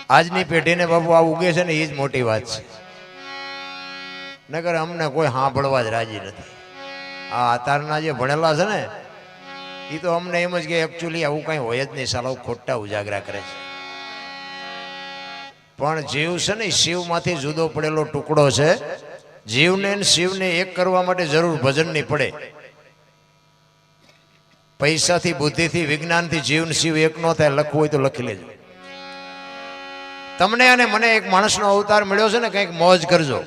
આજની પેઢીને બાપુ આ ઉગે છે ને એ જ મોટી વાત છે. નકર અમને કોઈ સાંભળવા જ રાજી નથી. આ અત્યારના જે ભણેલા છે ને એ તો અમને એમ જ કે એકચ્યુઅલી આવું કંઈ હોય જ નહીં, સાલા ખોટા ઉજાગરા કરે છે. પણ જીવ છે ને શિવમાંથી જુદો પડેલો ટુકડો છે. જીવને શિવને એક કરવા માટે જરૂર ભજનની પડે. પૈસાથી, બુદ્ધિથી, વિજ્ઞાનથી જીવન શિવ એક નો થાય. લખવું હોય તો લખી લેજો. તમને અને મને એક માણસનો અવતાર મળ્યો છે ને, કંઈક મોજ કરજો.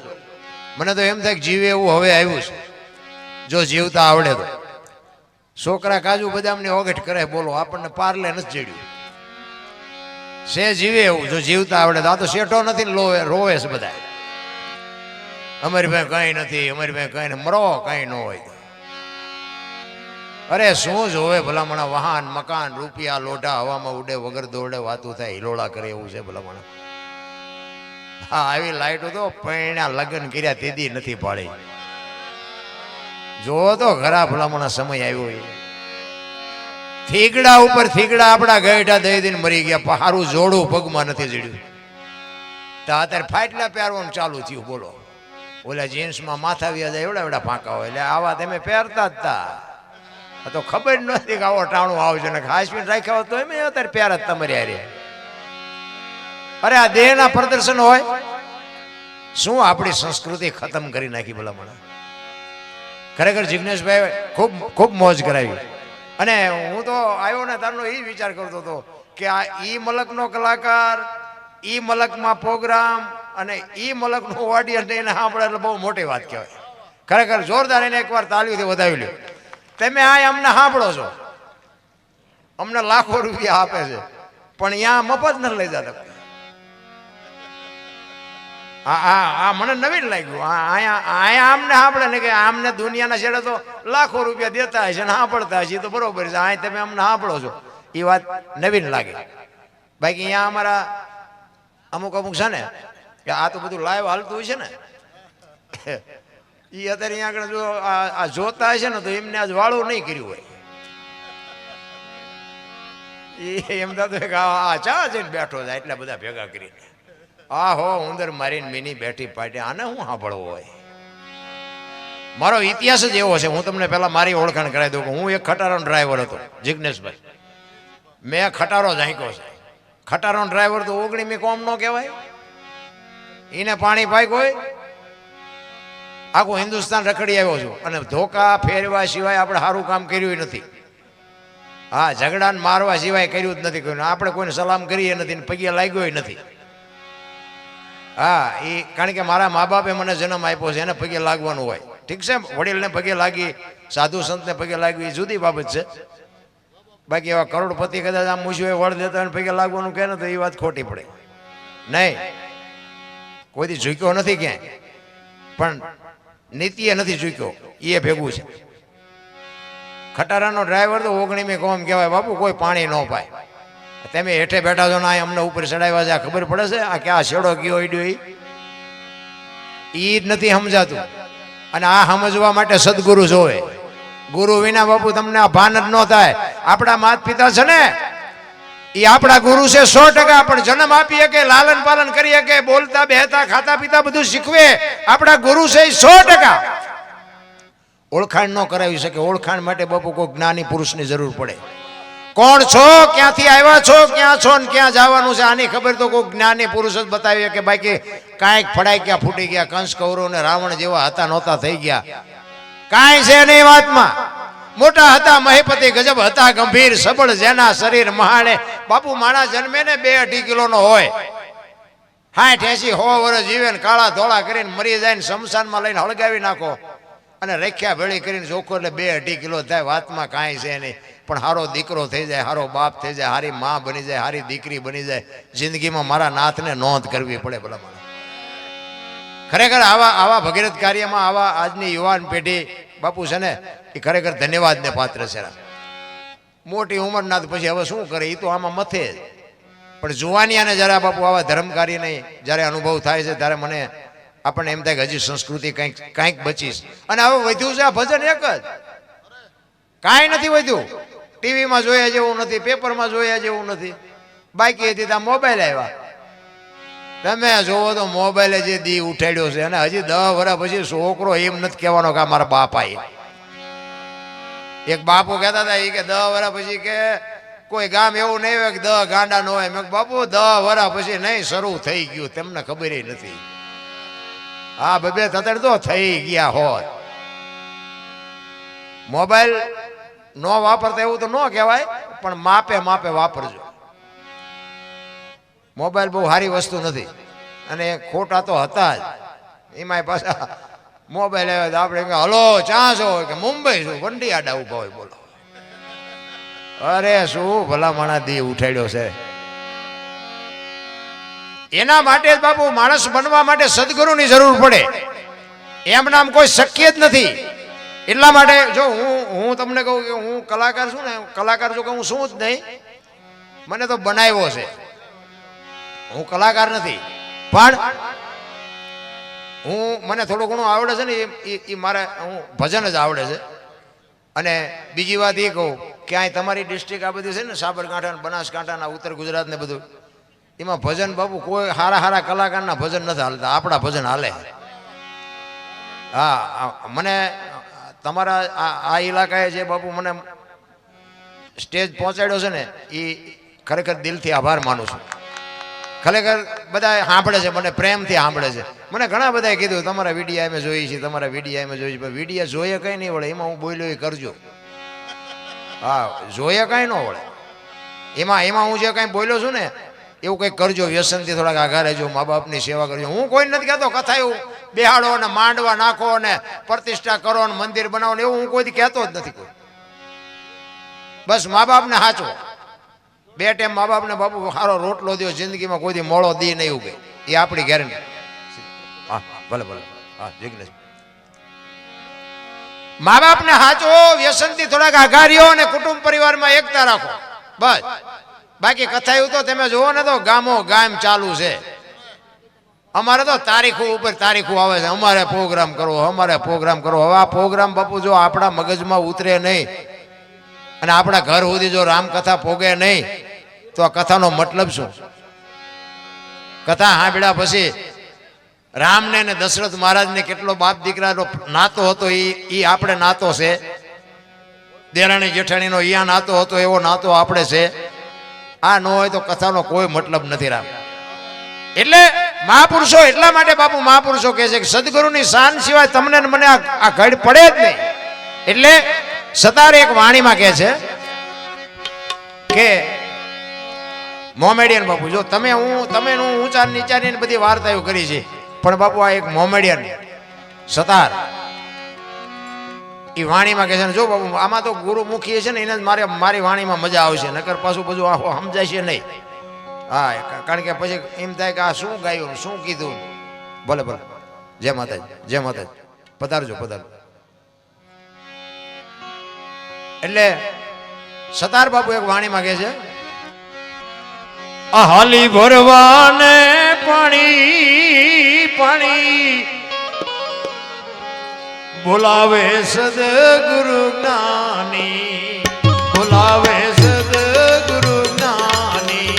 મને તો એમ થાય કે જીવે એવું હવે આવ્યું છે, જો જીવતા આવડે તો. છોકરા કાજુ બદામની ઓગટ કરે, બોલો આપણને પાર્લે નથી જડ્યું. સે જીવે એવું જો જીવતા આવડે તો. આ તો શેઠો નથી ને રોવે છે બધા. અમારી પાસે કઈ નથી, અમારી પાસે કઈ નહીં. મરો કઈ ન હોય. અરે શું જોવે ભલામણા? વાહન, મકાન, રૂપિયા, લોઢા હવામાં ઉડે, વગર દોડે વાતું થાય, હિલોળા કરે એવું છે ભલામણા. હા, આવી લાઈટો તો પૈણા લગ્ન કર્યા તેદી નથી પાડી. જો તો ઘરા ભલામણા સમય આવ્યો. થીગડા ઉપર થીગડા આપણા ગઈઢા દઈ દઈને મરી ગયા. પહારું જોડું પગમાં નથી જડ્યું. તો અત્યારે ફાટલા પહેરવાનું ચાલુ થયું. બોલો, ઓલા જીન્સમાં માથા વ્યા જાય એવડા એવડા ફાંકા હોય. એટલે આવા તમે પહેરતા જ તા. તો ખબર નથી કે આવો ટાણું આવશે ને હાસવીને રાખ્યા હોત તો એમ અત્યારે પ્યાર જ તમારી હારે. અરે આ દેહના પ્રદર્શન હોય શું આપણી સંસ્કૃતિ ખતમ કરી નાખી ભલામણા. ખરેખર જિગ્નેશભાઈ ખૂબ ખૂબ મોજ કરાવી. અને હું તો આવ્યો ને તારનો એ વિચાર કરતો હતો કે આ ઈ મલકનો કલાકાર, ઈ મલકમાં પ્રોગ્રામ અને ઈ મલકનો ઓડિયન્સ એને સાંભળે એટલે બહુ મોટી વાત કહેવાય. ખરેખર જોરદાર. એને એકવાર તાળીઓથી વધાવી લ્યો. તમે આ અમને સાંભળો છો, અમને લાખો રૂપિયા આપે છે, પણ અહીંયા મફત નથી લઈ જતા. હા, મને નવીન લાગ્યું. અહીંયા આમને સાંભળે ને કે આમને દુનિયાના છેડે તો લાખો રૂપિયા દેતા હશે ને સાંભળતા હશે તો બરોબર છે. અહીં તમે અમને સાંભળો છો એ વાત નવીન લાગે. બાકી અહીંયા અમારા અમુક છે ને કે આ તો બધું લાઈવ હાલતું હોય છે ને, એ અત્યારે અહીંયા આગળ જો આ જોતા હશે ને તો એમને આજ વાળું નહીં કર્યું હોય. એ એમ થતું કે આ ચા જઈને બેઠો જાય એટલા બધા ભેગા કરીને. આ હો ઉંદર મારીને મીની બેઠી પાટી, આને હું સાંભળવો હોય? મારો ઇતિહાસ જ એવો છે. હું તમને પહેલા મારી ઓળખાણ કરાવી દઉં કે હું એક ખટારાનો ડ્રાઈવર હતો. જિગ્નેશભાઈ, મેં ખટારો ઝાંક્યો છે. ખટારાનો ડ્રાઈવર તો 19મી કોમ નો કહેવાય. એને પાણી પાક્યું હોય. આખું હિન્દુસ્તાન રખડી આવ્યો છું અને ધોકા ફેરવા સિવાય આપણે સારું કામ કર્યું નથી. હા, ઝઘડા મારવા સિવાય કર્યું જ નથી. આપણે કોઈને સલામ કરીએ નથી ને પગે લાગ્યો નથી. હા, એ કારણ કે મારા મા બાપે મને જન્મ આપ્યો છે, એને પગે લાગવાનું હોય. ઠીક છે, વડીલને પગે લાગી, સાધુ સંતને પગે લાગવી એ જુદી બાબત છે. બાકી એવા કરોડપતિ કદાચ આમ મૂછ્યું વળ દેતા હોય પગે લાગવાનું કહે ને તો એ વાત ખોટી પડે. નહીં, કોઈથી ઝૂક્યો નથી ક્યાંય, પણ નીતિએ નથી ઝૂક્યો એ ભેગું છે. ખટારાનો ડ્રાઈવર તો 19મી કોમ કહેવાય બાપુ. કોઈ પાણી ન પાય. તમે હેઠે બેઠા છો ને અમને ઉપર ચડાવ્યા છે, આ ખબર પડે છે આ ક્યાં શેડો ગયો ઈડ્યો એ જ નથી સમજાતું. અને આ સમજવા માટે સદગુરુ જોવે. ગુરુ વિના બાપુ તમને આ ભાન જ ન થાય. આપણા માતા પિતા છે ને એ આપણા ગુરુ છે 100%. પણ જન્મ આપીએ કે લાલન પાલન કરીએ કે બોલતા બેહતા ખાતા પીતા બધું શીખવે, આપણા ગુરુ છે 100%. ઓળખાણ ન કરાવી શકે. ઓળખાણ માટે બાપુ કોઈ જ્ઞાની પુરુષની જરૂર પડે. કોણ છો, ક્યાંથી આવ્યા છો, ક્યાં છો ને ક્યાં જવાનું છે આની ખબર તો કોઈ જ્ઞાની પુરુષ જ બતાવીએ. કે બાકી કાંઈક ફડાઈ ગયા, ફૂટી ગયા, કંસ કૌરવ ને રાવણ જેવા હતા નહોતા થઈ ગયા, કાંઈ છે નહીં વાતમાં. મોટા હતા મહિપતિ, ગજબ હતા ગંભીર, સબળ જેના શરીર મહાણે. બાપુ માણસ જન્મે ને 2-2.5 કિલોનો હોય, 60-80 100 વર્ષ જીવે ને કાળા ધોળા કરીને મરી જાય ને શમશાનમાં લઈને હળગાવી નાખો અને રેખ્યા ભેળી કરીને ચોખ્ખો એટલે 2-2.5 કિલો થાય. વાતમાં કાંઈ છે નહીં. પણ હારો દીકરો થઈ જાય, હારો બાપ થઈ જાય, હારી માં બની જાય, હારી દીકરી બની જાય. જિંદગીમાં મારા નાથને નોંધ કરવી પડે ભલા મને. ખરેખર આવા ભગીરથ કાર્યમાં આવા આજની યુવાન પેઢી બાપુ છે ને એ ખરેખર ધન્યવાદને પાત્ર છે. મોટી ઉંમરના પછી હવે શું કરે એ તો આમાં મથે જ. પણ જુવાનિયાને જ્યારે બાપુ આવા ધર્મ કાર્યને જ્યારે અનુભવ થાય છે ત્યારે મને આપણને એમ થાય કે હજી સંસ્કૃતિ કંઈક બચીશ. અને હવે વધ્યું છે આ ભજન એક જ, કાંઈ નથી વધ્યું. ટીવીમાં જોયા જેવું નથી, પેપરમાં જોયા જેવું નથી. બાકી હતી ત્યાં મોબાઈલ આવ્યા. તમે જોવો તો મોબાઈલે જે દી ઉઠાડ્યો છે અને હજી 10 વર્ષ પછી છોકરો એમ નથી કહેવાનો કે મારા બાપા એક બાપુ કહેતા હતા કે 10 વર્ષ પછી કે કોઈ ગામ એવું નહીં હોય કે 10 ગાંડા ન હોય. મેં બાપુ 10 વર્ષ પછી નહીં શરૂ થઈ ગયું તમને ખબર નથી. હા બબે તતડ તો થઈ ગયા હોત. મોબાઈલ નો વાપરતા એવું તો ન કહેવાય પણ માપે માપે વાપરજો. મોબાઈલ બહુ સારી વસ્તુ નથી અને ખોટા તો હતા જ. એમાંય પાછા મોબાઈલ આવ્યો તો આપણે હલો ચા છો કે મુંબઈ છું વંડી આડા ઉભા હોય બોલો. અરે શું ભલામણા દી ઉઠાડ્યો છે. એના માટે જ બાપુ માણસ બનવા માટે સદગુરુની જરૂર પડે. એમ નામ કોઈ શક્ય જ નથી. એટલા માટે જો હું તમને કહું કે હું કલાકાર છું ને, કલાકાર જો કે હું શું જ નહીં, મને તો બનાવ્યો છે. હું કલાકાર નથી પણ મને થોડું ઘણું આવડે છે ને એ મારે હું ભજન જ આવડે છે. અને બીજી વાત એ કહું કે અહીં તમારી ડિસ્ટ્રિક્ટ આ બધી છે ને સાબરકાંઠા બનાસકાંઠાના ઉત્તર ગુજરાત ને બધું, એમાં ભજન બાપુ કોઈ સારા કલાકારના ભજન નથી હાલતા, આપણા ભજન હાલે. હા મને તમારા આ ઇલાકાએ જે બાપુ મને સ્ટેજ પહોંચાડ્યો છે ને એ ખરેખર દિલથી આભાર માનું છું. ખરેખર બધા સાંભળે છે, મને પ્રેમથી સાંભળે છે. મને ઘણા બધાએ કીધું તમારા વિડીયા અમે જોઈ છે, તમારા વિડીયા અમે જોઈ છે. પણ વિડીયા જોઈએ કંઈ નહીં વળે, એમાં હું બોલ્યો એ કરજો. હા જોઈએ કાંઈ ન વળે, એમાં હું જે કાંઈ બોલ્યો છું ને એવું કંઈક કરજો. વ્યસનથી થોડાક આઘા રહેજો, મા બાપની સેવા કરજો. હું કોઈ નથી કહેતો કથા એવું બેહાડો ને માંડવા નાખો ને પ્રતિષ્ઠા કરો ને મંદિર બનાવો ને એવું હું કોઈથી કહેતો જ નથી. કોઈ બસ મા બાપને સાચો, 2 ટાઈમ મા બાપને બાપુ સારો રોટલો દો, જિંદગીમાં કોઈથી મોળો દી નહીં ઉગે, એ આપણી ગેરંટી. હા ભલે ભલે. હા જિગ્નેશ મા બાપને સાચો, વ્યસનથી થોડાક આઘા રહ્યો અને કુટુંબ પરિવારમાં એકતા રાખો બસ. બાકી કથા એવું તો તમે જુઓ ને તો ગામો ગામ ચાલુ છે. અમારે તો તારીખો ઉપર તારીખો આવે છે, અમારે પ્રોગ્રામ કરવો, અમારે પ્રોગ્રામ કરવો. હવે આ પ્રોગ્રામ બાપુ જો આપણા મગજમાં ઉતરે નહીં અને આપણા ઘર સુધી જો રામકથા પોગે નહીં તો આ કથાનો મતલબ શું? કથા સાંભળ્યા પછી રામને ને દશરથ મહારાજને કેટલો બાપ દીકરાનો નાતો હતો એ આપણે નાતો છે. દેરાણી જેઠાણીનો યા નાતો હતો એવો નાતો આપણે છે. આ ન હોય તો કથાનો કોઈ મતલબ નથી રામ. એટલે મહાપુરુષો એટલા માટે બાપુ મહાપુરુષો કહે છે કે સદગુરુની શાન સિવાય તમને મને આ ઘડ પડે જ નહીં. એટલે સતારે એક વાણીમાં કહે છે કે મોમેડિયન બાપુ જો તમે ઊંચા નીચાની બધી વાર્તાઓ કરી છે પણ બાપુ આ એક મોમેડિયન સતાર એ વાણીમાં કહે છે ને જો બાપુ આમાં તો ગુરુમુખી છે ને એને મારી વાણીમાં મજા આવશે, નકર પાછું બધું આખો સમજાય છે નહીં. હા કારણ કે પછી એમ થાય કે આ શું ગાયું શું કીધું. ભલે ભલે. જય માતાજી, જય માતાજી. પધારજો પધારજો. એટલે સતાર બાપુ એક વાણીમાં કહે છે હાલી ભરવાને પાણી પાણી બોલાવે સદગુરુ જ્ઞાની, બોલાવે સદગુરુ જ્ઞાની.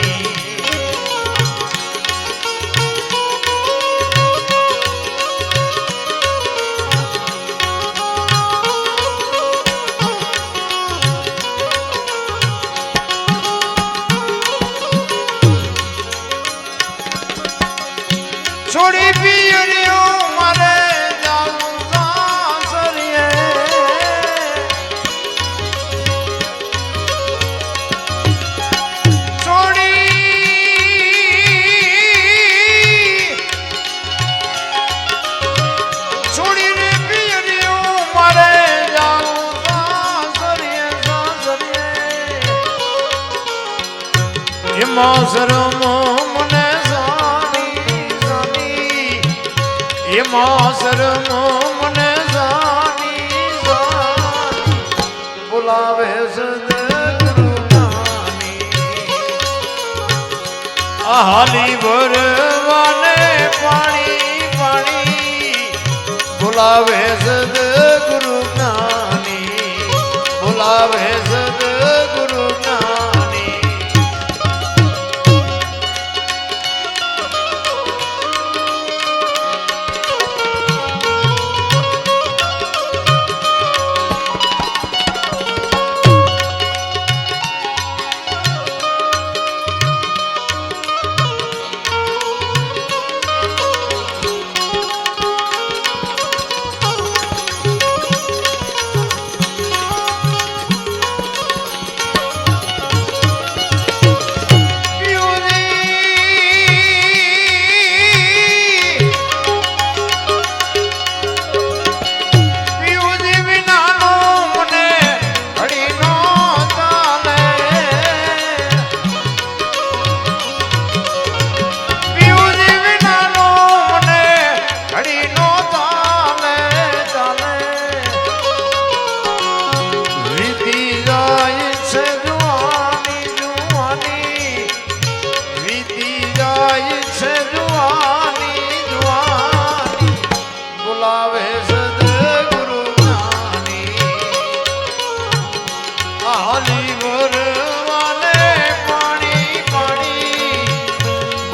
છોડી પિયરીઓ મારે જાવું સાસરીએ, છોડીને પિયરીઓ મારે જાવું સાસરીએ સાસરીએ. એમાં શરમો મને એમાં શરમો મને જાની જાની બોલાવે સદગુરુ જ્ઞાની. હાલી ભરવાને પાણી પાણી બોલાવે સદગુરુ જ્ઞાની, બોલાવે સદગુરુ જ્ઞાની.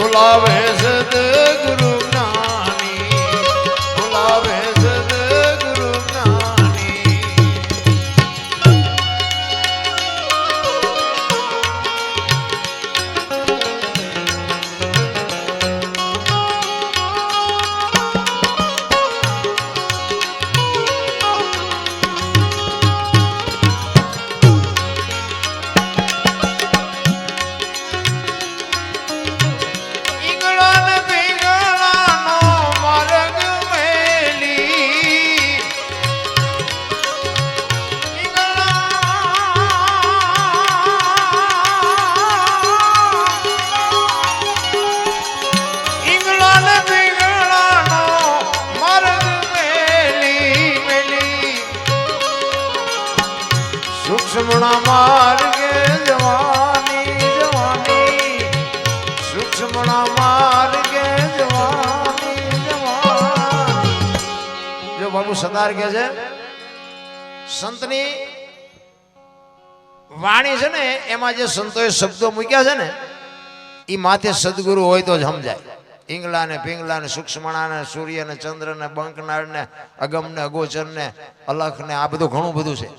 બોલાવે સદગુરુ જ્ઞાની બોલાવે સદગુરુ જ્ઞાની સૂક્ષ્મણા માર્ગે જવાની જવાની સૂક્ષ્મણા માર્ગે જવાની જવાની જો બાબુ સદાર કે છે સંતની વાણી છે ને એમાં જે સંતોએ શબ્દો મૂક્યા છે ને એ માથે સદગુરુ હોય તો જ સમજાય ઈંગલા ને પિંગલા ને સૂક્ષ્મણા ને સૂર્ય ને ચંદ્ર ને બંકનાળ ને અગમ ને અગોચર ને અલખ ને આ બધું ઘણું બધું છે